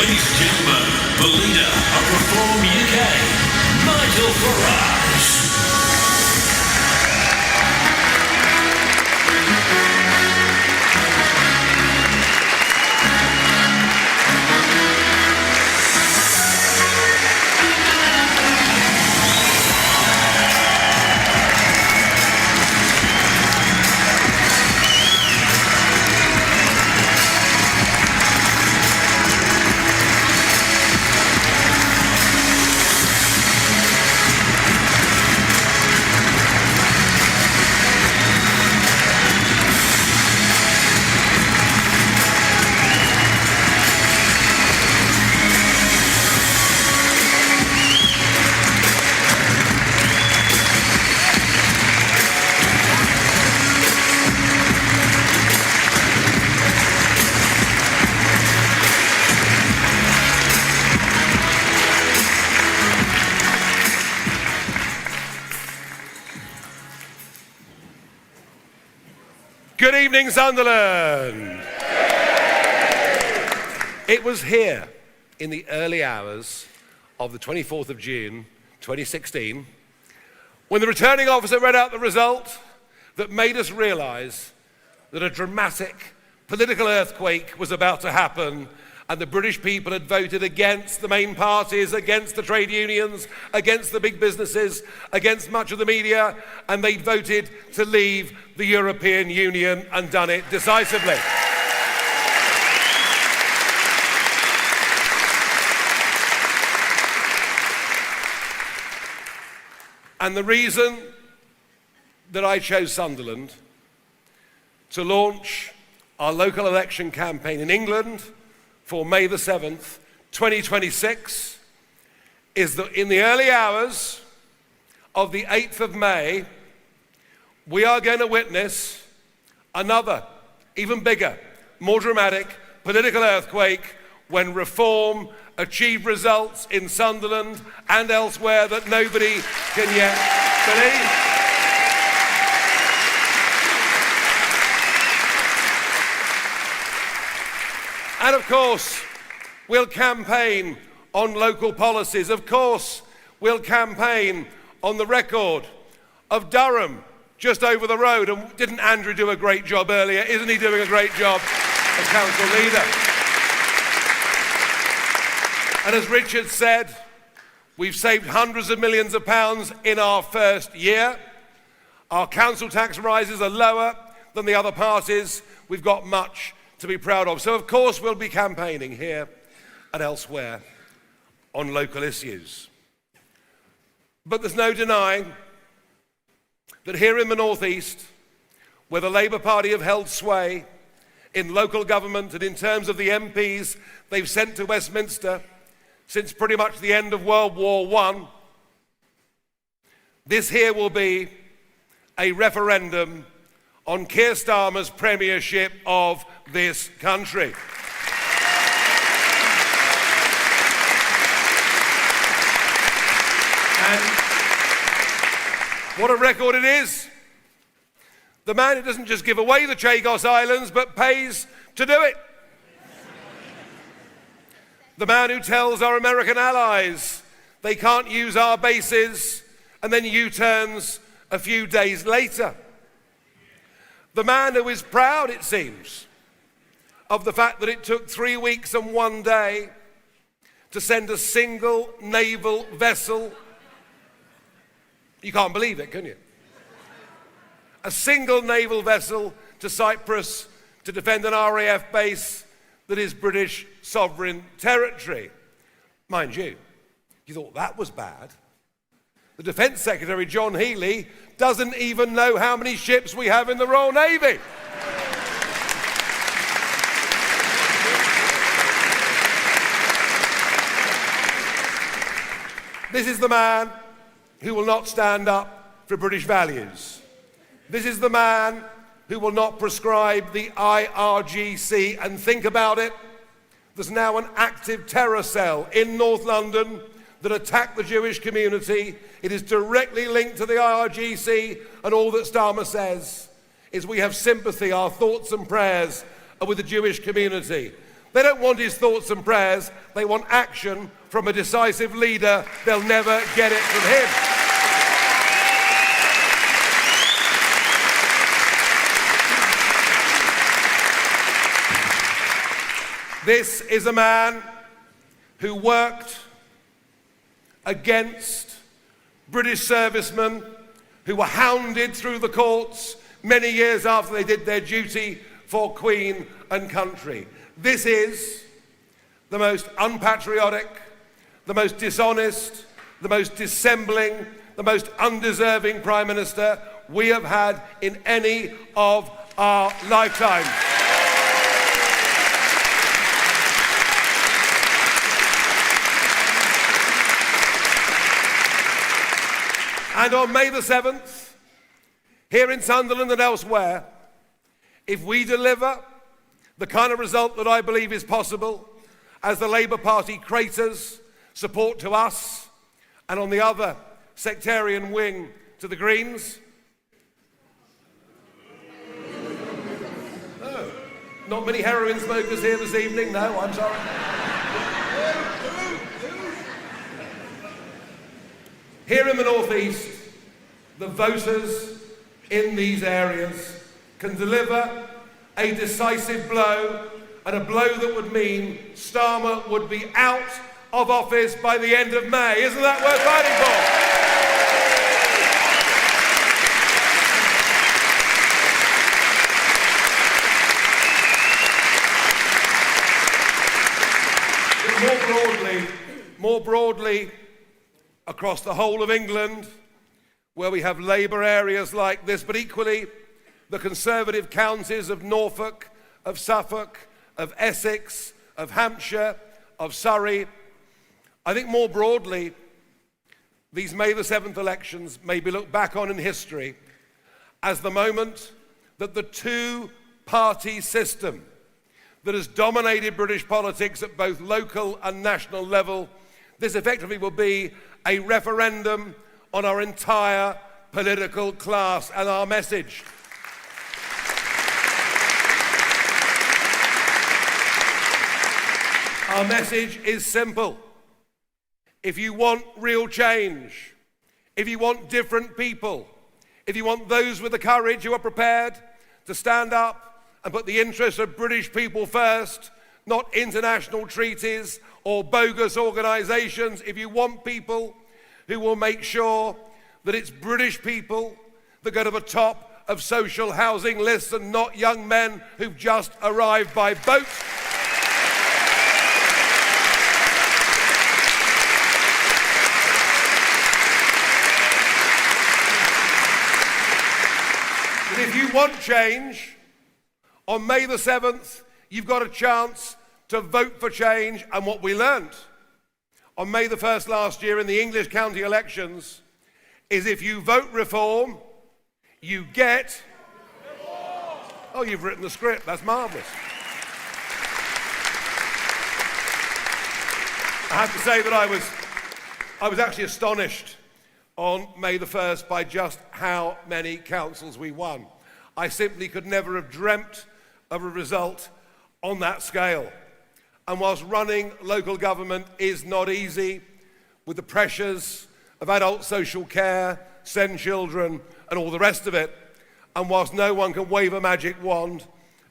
Ladies and gentlemen, the leader of Reform UK, Nigel Farage. Good evening, Sunderland. It was here in the early hours of the 24th of June, 2016, when the returning officer read out the result that made us realize that a dramatic political earthquake was about to happen, and the British people had voted against the main parties, against the trade unions, against the big businesses, against much of the media, and they'd voted to leave the European Union and done it decisively. And the reason that I chose Sunderland to launch our local election campaign in England for May the 7th, 2026, is that in the early hours of the 8th of May, we are going to witness another, even bigger, more dramatic political earthquake when Reform achieve results in Sunderland and elsewhere that nobody can yet believe. And of course, we'll campaign on local policies. Of course, we'll campaign on the record of Durham, just over the road. And didn't Andrew do a great job earlier? Isn't he doing a great job as council leader? And as Richard said, we've saved hundreds of millions of pounds in our first year. Our council tax rises are lower than the other parties. We've got much to be proud of. So of course we'll be campaigning here and elsewhere on local issues. But there's no denying that here in the North East, where the Labour Party have held sway in local government and in terms of the MPs they've sent to Westminster since pretty much the end of World War I, this here will be a referendum on Keir Starmer's premiership of this country. And what a record it is. The man who doesn't just give away the Chagos Islands, but pays to do it. The man who tells our American allies they can't use our bases and then U-turns a few days later. The man who is proud, it seems, of the fact that it took 3 weeks and 1 day to send a single naval vessel. You can't believe it, can you? A single naval vessel to Cyprus to defend an RAF base that is British sovereign territory. Mind you, you thought that was bad. The Defence Secretary, John Healey, doesn't even know how many ships we have in the Royal Navy. This is the man who will not stand up for British values. This is the man who will not prescribe the IRGC. And think about it, there's now an active terror cell in North London that attacked the Jewish community. It is directly linked to the IRGC, and all that Starmer says is we have sympathy, our thoughts and prayers are with the Jewish community. They don't want his thoughts and prayers. They want action from a decisive leader. They'll never get it from him. This is a man who worked against British servicemen who were hounded through the courts many years after they did their duty for Queen and country. This is the most unpatriotic, the most dishonest, the most dissembling, the most undeserving Prime Minister we have had in any of our lifetimes. And on May the 7th, here in Sunderland and elsewhere, if we deliver the kind of result that I believe is possible as the Labour Party craters support to us, and on the other sectarian wing to the Greens. Oh, not many heroin smokers here this evening. No, I'm sorry. Here in the northeast, the voters in these areas can deliver a decisive blow, and a blow that would mean Starmer would be out of office by the end of May. Isn't that worth fighting for? More broadly, across the whole of England, where we have Labour areas like this, but equally the Conservative counties of Norfolk, of Suffolk, of Essex, of Hampshire, of Surrey. I think more broadly, these May the 7th elections may be looked back on in history as the moment that the two-party system that has dominated British politics at both local and national level, this effectively will be a referendum on our entire political class and our message. Our message is simple. If you want real change, if you want different people, if you want those with the courage who are prepared to stand up and put the interests of British people first, not international treaties or bogus organisations, if you want people who will make sure that it's British people that go to the top of social housing lists and not young men who've just arrived by boat. And if you want change, on May the 7th, you've got a chance to vote for change. And what we learnt on May the 1st last year in the English county elections is if you vote reform, you get... Oh, you've written the script. That's marvellous. I have to say that I was actually astonished on May the 1st by just how many councils we won. I simply could never have dreamt of a result on that scale. And whilst running local government is not easy, with the pressures of adult social care, send children, and all the rest of it, and whilst no one can wave a magic wand,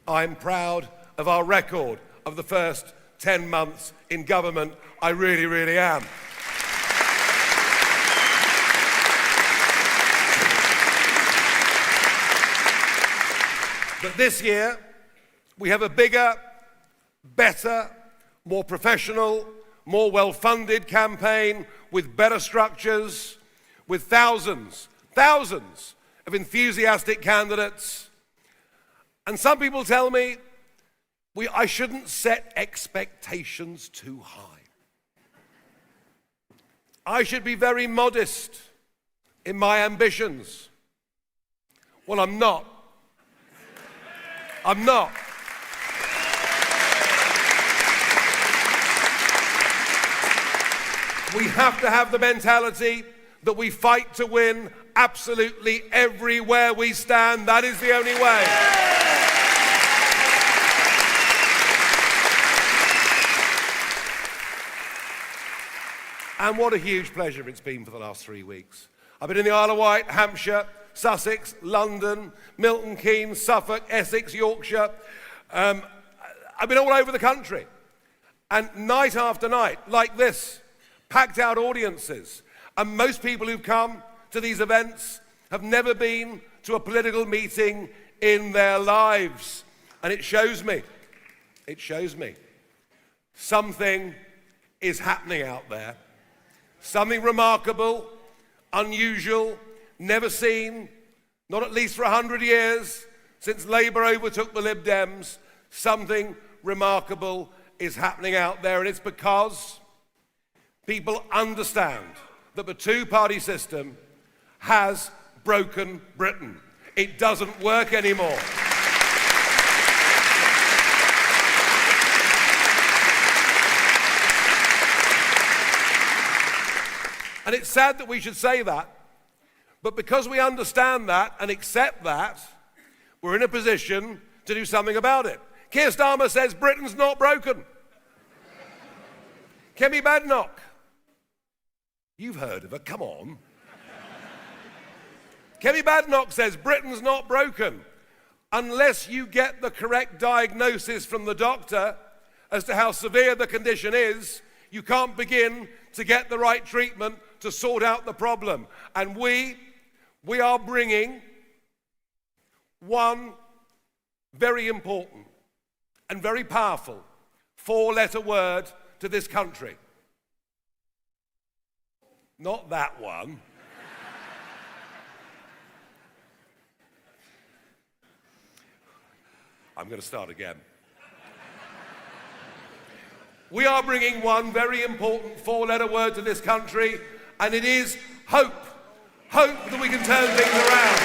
I'm proud of our record of the first 10 months in government. I really, really am. But this year, we have a bigger, better, more professional, more well-funded campaign with better structures, with thousands of enthusiastic candidates. And some people tell me I shouldn't set expectations too high. I should be very modest in my ambitions. Well, I'm not. I'm not. We have to have the mentality that we fight to win absolutely everywhere we stand. That is the only way. And what a huge pleasure it's been for the last 3 weeks. I've been in the Isle of Wight, Hampshire, Sussex, London, Milton Keynes, Suffolk, Essex, Yorkshire. I've been all over the country. And night after night, like this, packed out audiences. And most people who've come to these events have never been to a political meeting in their lives. And it shows me something is happening out there. Something remarkable, unusual, never seen, not at least for 100 years, since Labour overtook the Lib Dems. Something remarkable is happening out there, and it's because people understand that the two-party system has broken Britain. It doesn't work anymore. And it's sad that we should say that, but because we understand that and accept that, we're in a position to do something about it. Keir Starmer says Britain's not broken. Kemi Badenoch, you've heard of her, come on. Kemi Badenoch says Britain's not broken unless you get the correct diagnosis from the doctor as to how severe the condition is. You can't begin to get the right treatment to sort out the problem. And we are bringing one very important and very powerful four-letter word to this country. Not that one. I'm going to start again. We are bringing one very important four-letter word to this country, and it is hope. Hope that we can turn things around.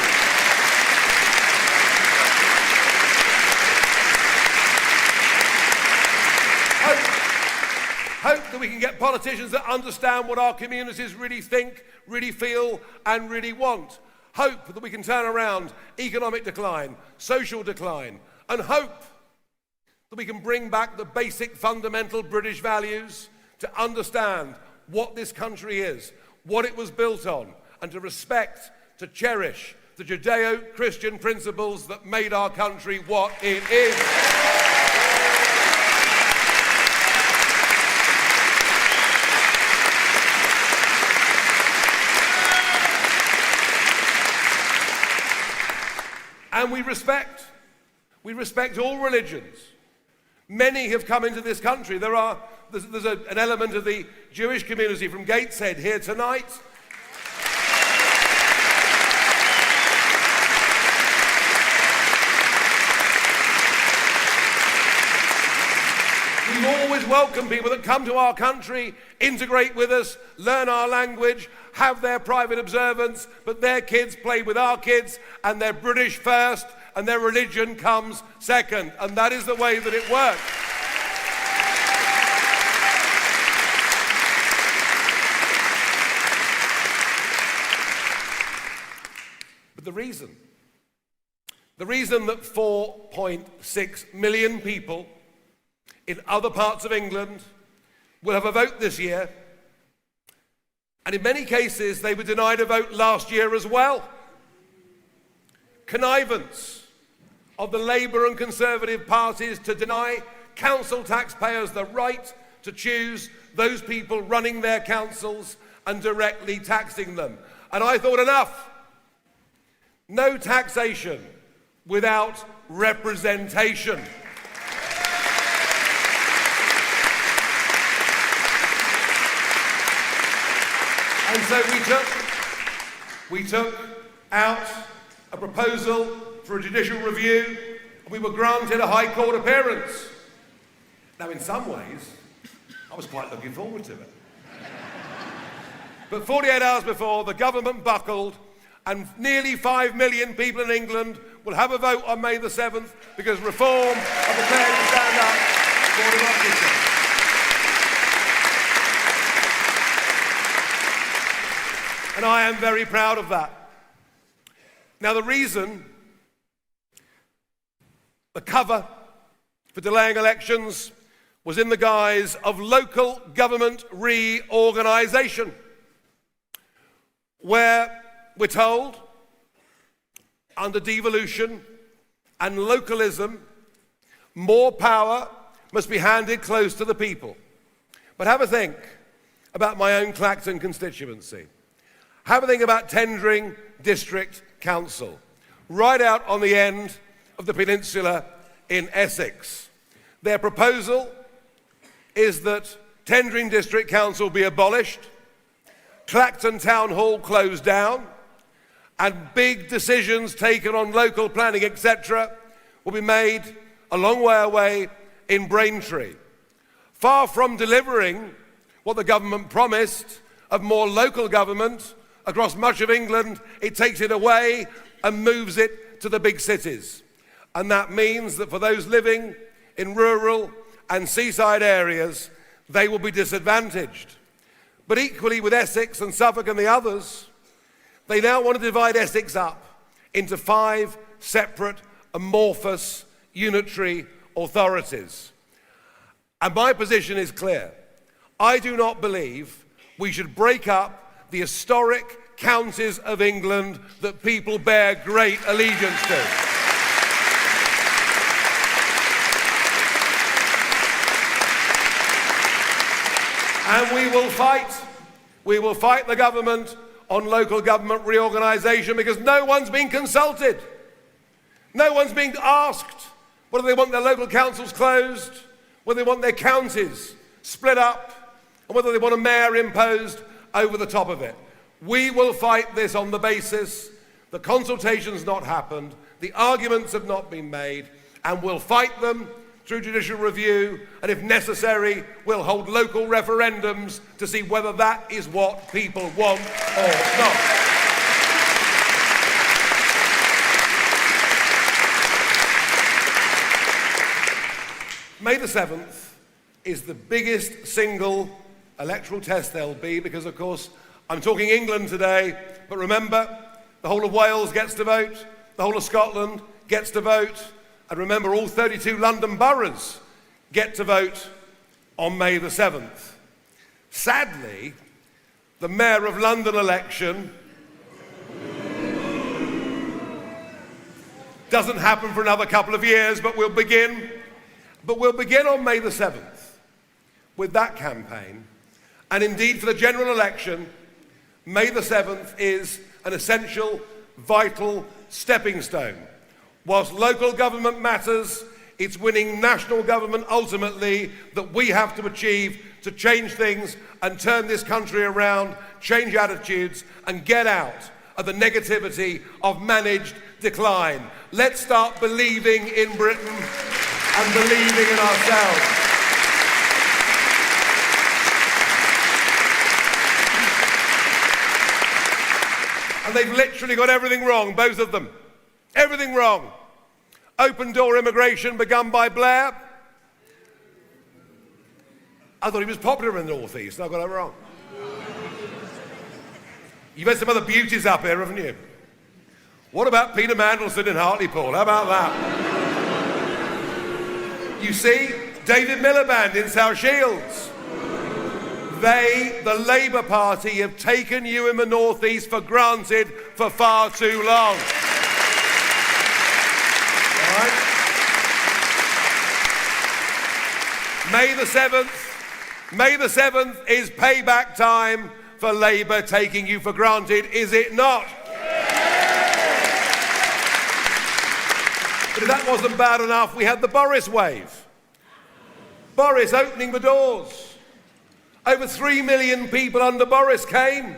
Hope that we can get politicians that understand what our communities really think, really feel, and really want. Hope that we can turn around economic decline, social decline, and hope that we can bring back the basic fundamental British values to understand what this country is, what it was built on, and to respect, to cherish the Judeo-Christian principles that made our country what it is. And we respect all religions. Many have come into this country. There's an element of the Jewish community from Gateshead here tonight. We've always welcomed people that come to our country, integrate with us, learn our language, have their private observance, but their kids play with our kids, and they're British first, and their religion comes second. And that is the way that it works. But the reason that 4.6 million people in other parts of England will have a vote this year, and in many cases they were denied a vote last year as well. Connivance of the Labour and Conservative parties to deny council taxpayers the right to choose those people running their councils and directly taxing them. And I thought, enough. No taxation without representation. And so we took out a proposal for a judicial review, and we were granted a High Court appearance. Now, in some ways, I was quite looking forward to it. But 48 hours before, the government buckled, and nearly 5 million people in England will have a vote on May the 7th because Reform are prepared to stand up for democracy. And I am very proud of that. Now, the cover for delaying elections was in the guise of local government reorganisation, where we're told, under devolution and localism, more power must be handed close to the people. But have a think about my own Clacton constituency. Have a think about Tendring District Council, right out on the end of the peninsula in Essex. Their proposal is that Tendring District Council be abolished, Clacton Town Hall closed down, and big decisions taken on local planning, etc., will be made a long way away in Braintree. Far from delivering what the government promised of more local government across much of England, it takes it away and moves it to the big cities. And that means that for those living in rural and seaside areas, they will be disadvantaged. But equally with Essex and Suffolk and the others, they now want to divide Essex up into 5 separate, amorphous, unitary authorities. And my position is clear. I do not believe we should break up the historic counties of England that people bear great allegiance to. And we will fight the government on local government reorganisation because no one's been consulted. No one's being asked whether they want their local councils closed, whether they want their counties split up, and whether they want a mayor imposed over the top of it. We will fight this on the basis the consultation's not happened, the arguments have not been made, and we'll fight them through judicial review, and if necessary, we'll hold local referendums to see whether that is what people want or not. May the 7th is the biggest single electoral test there'll be because, of course, I'm talking England today, but remember, the whole of Wales gets to vote, the whole of Scotland gets to vote, and remember, all 32 London boroughs get to vote on May the 7th. Sadly, the Mayor of London election doesn't happen for another couple of years, but we'll begin on May the 7th with that campaign. And indeed, for the general election, May the 7th is an essential, vital stepping stone. Whilst local government matters, it's winning national government ultimately that we have to achieve to change things and turn this country around, change attitudes, and get out of the negativity of managed decline. Let's start believing in Britain and believing in ourselves. And they've literally got everything wrong, both of them. Everything wrong. Open door immigration begun by Blair. I thought he was popular in the North East, I got it wrong. You've had some other beauties up here, haven't you? What about Peter Mandelson in Hartlepool? How about that? You see, David Miliband in South Shields. They, the Labour Party, have taken you in the North East for granted for far too long. May the 7th is payback time for Labour taking you for granted, is it not? But if that wasn't bad enough, we had the Boris wave. Boris opening the doors. Over 3 million people under Boris came.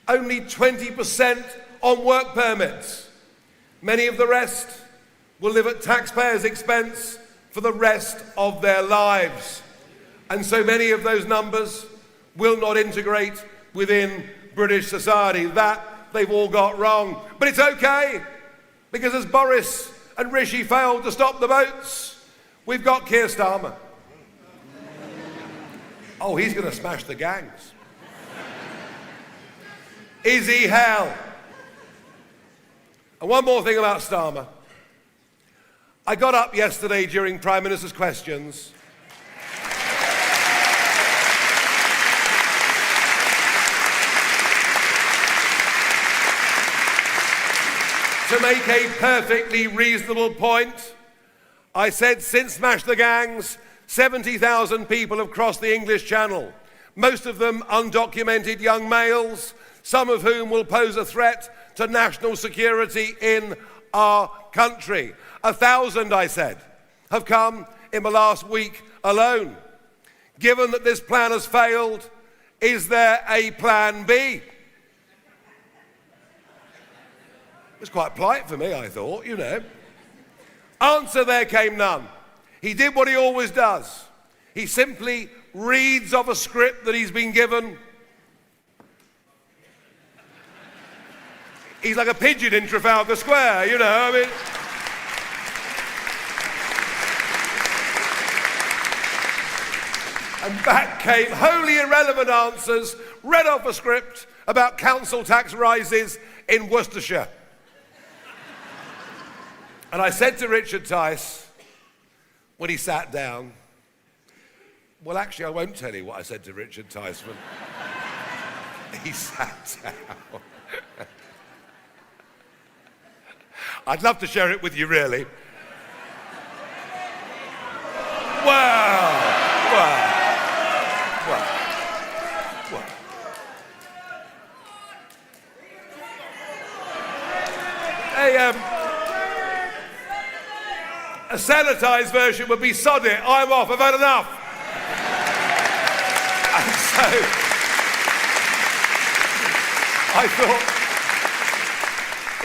Only 20% on work permits. Many of the rest will live at taxpayers' expense for the rest of their lives. And so many of those numbers will not integrate within British society. That they've all got wrong. But it's okay, because as Boris and Rishi failed to stop the boats, we've got Keir Starmer. Oh, he's going to smash the gangs. Is he hell? And one more thing about Starmer. I got up yesterday during Prime Minister's questions make a perfectly reasonable point. I said since Smash the Gangs, 70,000 people have crossed the English Channel, most of them undocumented young males, some of whom will pose a threat to national security in our country. 1,000, I said, have come in the last week alone. Given that this plan has failed, is there a plan B? It was quite polite for me, I thought, you know. Answer, there came none. He did what he always does. He simply reads off a script that he's been given. He's like a pigeon in Trafalgar Square, you know, I mean. And back came wholly irrelevant answers, read off a script about council tax rises in Worcestershire. And I said to Richard Tyne, when he sat down, well, actually, I won't tell you what I said to Richard Tyne when he sat down. I'd love to share it with you, really. Well. A sanitised version would be sod it, I'm off, I've had enough. And so, I thought,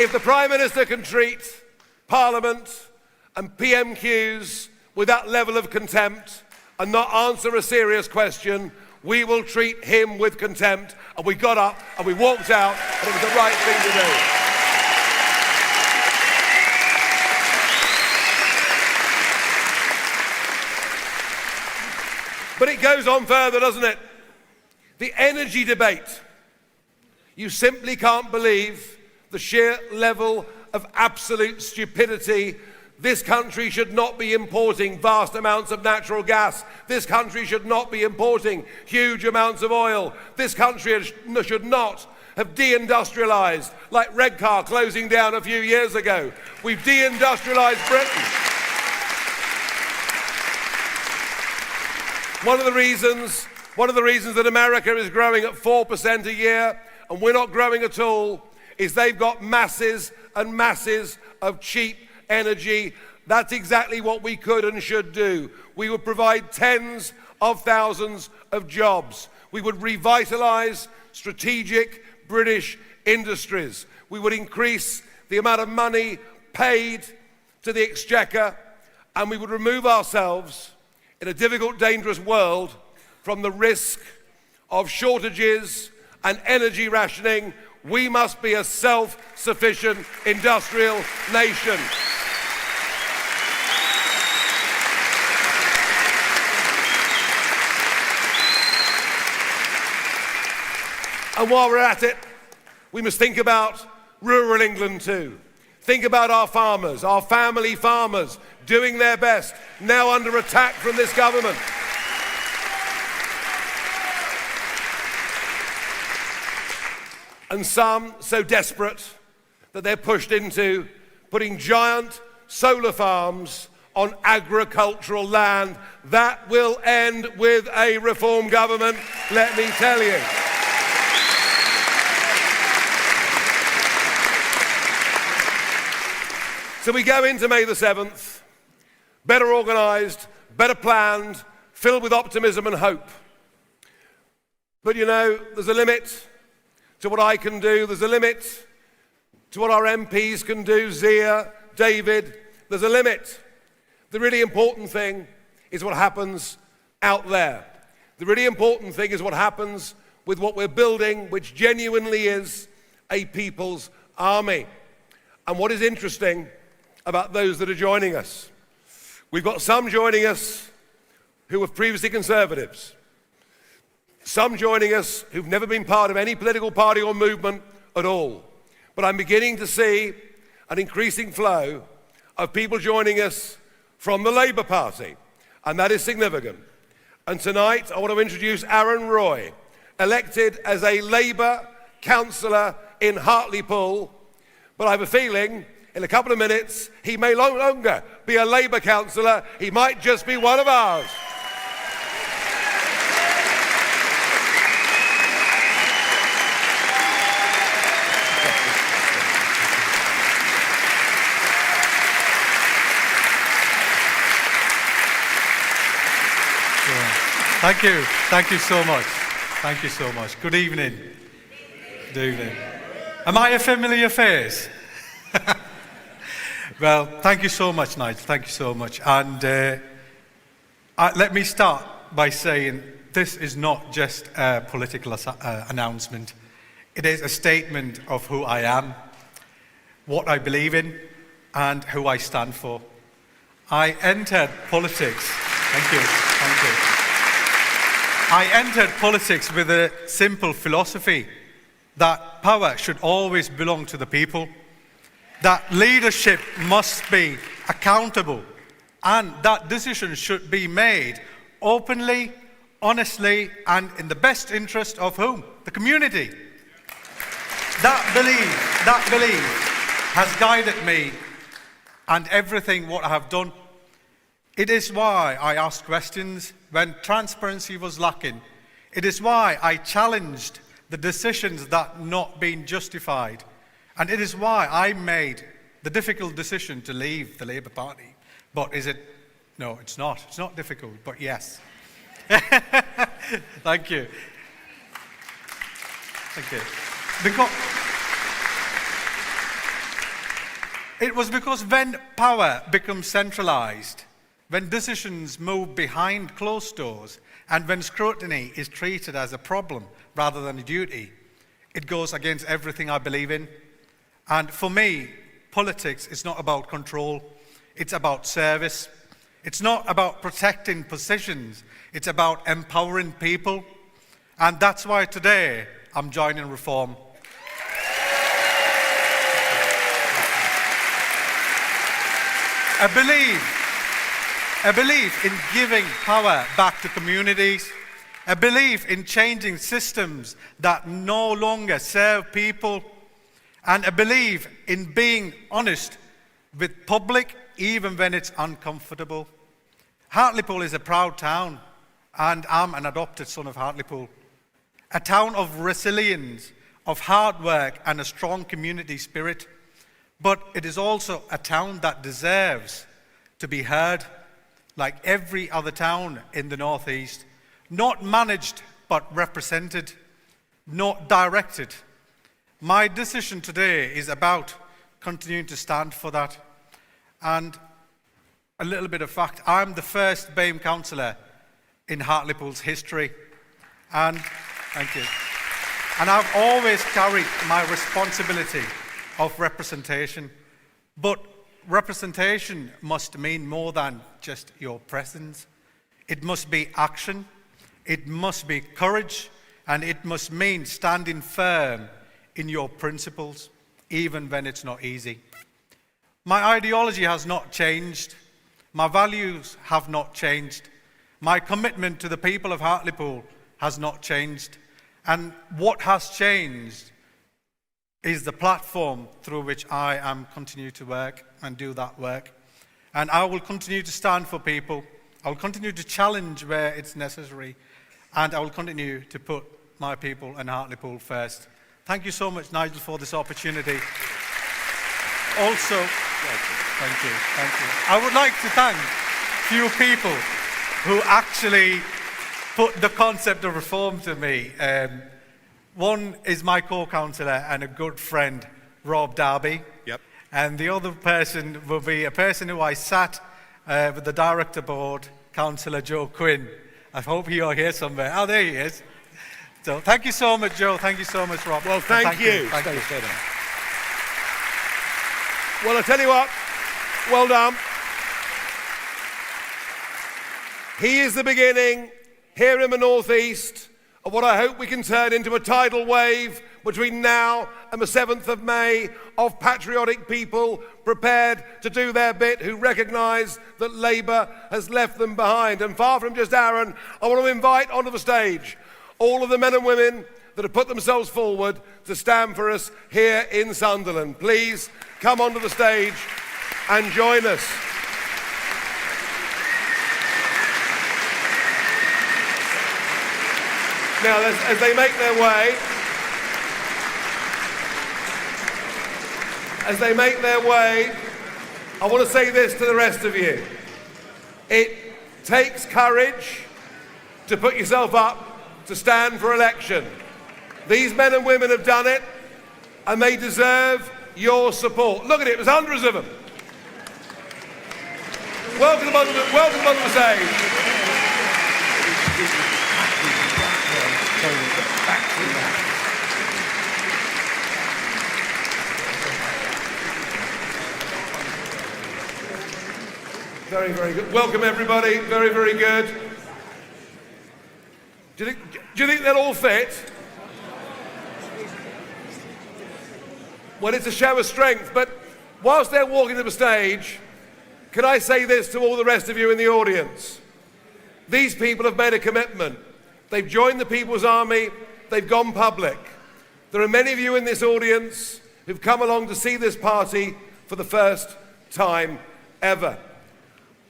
if the Prime Minister can treat Parliament and PMQs with that level of contempt and not answer a serious question, we will treat him with contempt. And we got up and we walked out, and it was the right thing to do. But it goes on further, doesn't it? The energy debate. You simply can't believe the sheer level of absolute stupidity. This country should not be importing vast amounts of natural gas. This country should not be importing huge amounts of oil. This country should not have deindustrialized like Redcar closing down a few years ago. We've deindustrialized Britain. One of the reasons that America is growing at 4% a year and we're not growing at all is they've got masses and masses of cheap energy. That's exactly what we could and should do. We would provide tens of thousands of jobs. We would revitalize strategic British industries. We would increase the amount of money paid to the exchequer, and we would remove ourselves in a difficult, dangerous world from the risk of shortages and energy rationing. We must be a self-sufficient industrial nation. And while we're at it, we must think about rural England too. Think about our farmers, our family farmers, doing their best, now under attack from this government. And some so desperate that they're pushed into putting giant solar farms on agricultural land. That will end with a reform government, let me tell you. So we go into May the 7th, better organised, better planned, filled with optimism and hope. But you know, there's a limit to what I can do. There's a limit to what our MPs can do, Zia, David. There's a limit. The really important thing is what happens out there. The really important thing is what happens with what we're building, which genuinely is a people's army. And what is interesting about those that are joining us, we've got some joining us who were previously Conservatives, some joining us who've never been part of any political party or movement at all. But I'm beginning to see an increasing flow of people joining us from the Labour Party, and that is significant. And tonight I want to introduce Aaron Roy, elected as a Labour councillor in Hartlepool, but I have a feeling in a couple of minutes, he may no longer be a Labour councillor, he might just be one of ours. Thank you so much. Thank you so much. Good evening. Good evening. Am I a familiar face? Well, thank you so much, Nigel. Thank you so much. And let me start by saying this is not just a political announcement. It is a statement of who I am, what I believe in, and who I stand for. I entered politics. Thank you. Thank you. I entered politics with a simple philosophy that power should always belong to the people, that leadership must be accountable, and that decisions should be made openly, honestly, and in the best interest of whom? The community. That belief has guided me and everything what I have done. It is why I asked questions when transparency was lacking. It is why I challenged the decisions that not been justified. And it is why I made the difficult decision to leave the Labour Party. But is it? No, it's not. It's not difficult, but yes. Thank you. Thank you. It was because when power becomes centralised, when decisions move behind closed doors, and when scrutiny is treated as a problem rather than a duty, it goes against everything I believe in. And for me, politics is not about control, it's about service. It's not about protecting positions, it's about empowering people. And that's why today I'm joining Reform. A belief in giving power back to communities, a belief in changing systems that no longer serve people, and a belief in being honest with public even when it's uncomfortable. Hartlepool is a proud town, and I'm an adopted son of Hartlepool. A town of resilience, of hard work and a strong community spirit. But it is also a town that deserves to be heard, like every other town in the Northeast, not managed but represented, not directed. My decision today is about continuing to stand for that. And a little bit of fact, I'm the first BAME councillor in Hartlepool's history. And thank you. And I've always carried my responsibility of representation. But representation must mean more than just your presence. It must be action, it must be courage, and it must mean standing firm in your principles, even when it's not easy. My ideology has not changed. My values have not changed. My commitment to the people of Hartlepool has not changed. And what has changed is the platform through which I am continue to work and do that work. And I will continue to stand for people. I will continue to challenge where it's necessary. And I will continue to put my people and Hartlepool first. Thank you so much, Nigel, for this opportunity. Also, thank you. I would like to thank a few people who actually put the concept of reform to me. One is my co-councillor and a good friend, Rob Darby. Yep. And the other person will be a person who I sat with the director board, Councillor Joe Quinn. I hope you're here somewhere. Oh, there he is. So thank you so much, Joe. Thank you so much, Rob. Well, thank you. Thank you. Well, I tell you what, well done. He is the beginning, here in the Northeast, of what I hope we can turn into a tidal wave between now and the 7th of May of patriotic people prepared to do their bit, who recognise that Labour has left them behind. And far from just Aaron, I want to invite onto the stage all of the men and women that have put themselves forward to stand for us here in Sunderland. Please come onto the stage and join us. Now, as they make their way, I want to say this to the rest of you. It takes courage to put yourself up to stand for election. These men and women have done it, and they deserve your support. Look at it, there's hundreds of them. Welcome them onto the stage. Very, very good. Welcome, everybody. Very, very good. Do you think they'll all fit? Well, it's a show of strength, but whilst they're walking to the stage, can I say this to all the rest of you in the audience? These people have made a commitment. They've joined the People's Army. They've gone public. There are many of you in this audience who've come along to see this party for the first time ever.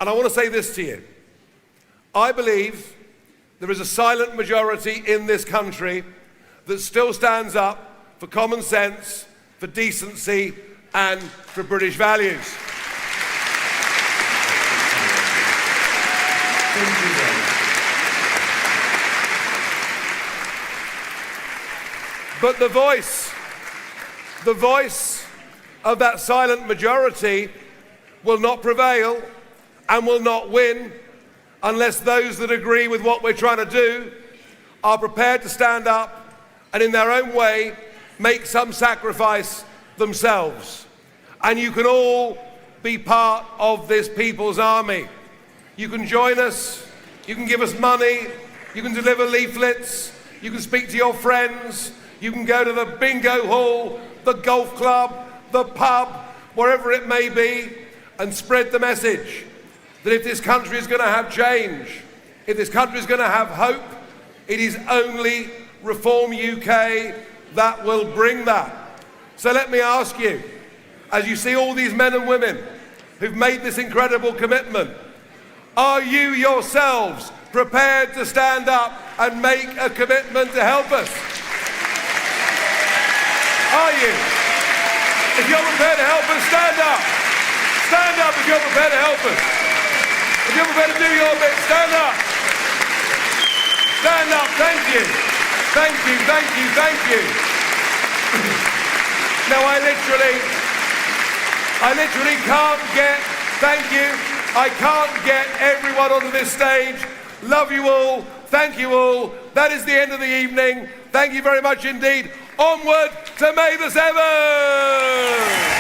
And I want to say this to you. I believe there is a silent majority in this country that still stands up for common sense, for decency, and for British values. But the voice of that silent majority will not prevail and will not win unless those that agree with what we're trying to do are prepared to stand up and in their own way make some sacrifice themselves. And you can all be part of this People's Army. You can join us, you can give us money, you can deliver leaflets, you can speak to your friends, you can go to the bingo hall, the golf club, the pub, wherever it may be, and spread the message that if this country is going to have change, if this country is going to have hope, it is only Reform UK that will bring that. So let me ask you, as you see all these men and women who've made this incredible commitment, are you yourselves prepared to stand up and make a commitment to help us? Are you? If you're prepared to help us, stand up. Stand up if you're prepared to help us. If you're prepared to do your bit, stand up. Stand up, thank you. Thank you, thank you, thank you. Now I literally can't get, thank you, I can't get everyone onto this stage. Love you all, thank you all. That is the end of the evening. Thank you very much indeed. Onward to May the 7th!